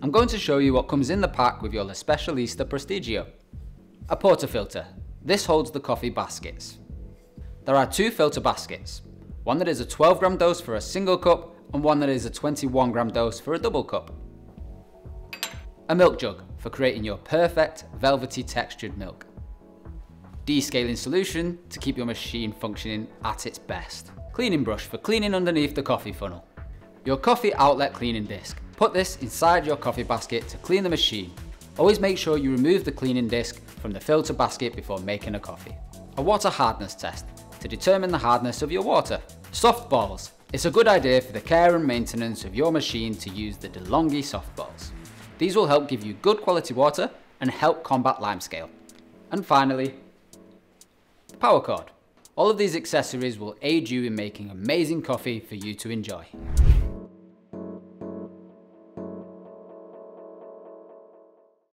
I'm going to show you what comes in the pack with your L'Especialista Prestigio. A portafilter. This holds the coffee baskets. There are two filter baskets, one that is a 12-gram dose for a single cup and one that is a 21-gram dose for a double cup. A milk jug for creating your perfect velvety textured milk. Descaling solution to keep your machine functioning at its best. Cleaning brush for cleaning underneath the coffee funnel. Your coffee outlet cleaning disc. Put this inside your coffee basket to clean the machine. Always make sure you remove the cleaning disc from the filter basket before making a coffee. A water hardness test to determine the hardness of your water. Soft balls. It's a good idea for the care and maintenance of your machine to use the DeLonghi soft balls. These will help give you good quality water and help combat limescale. And finally, the power cord. All of these accessories will aid you in making amazing coffee for you to enjoy.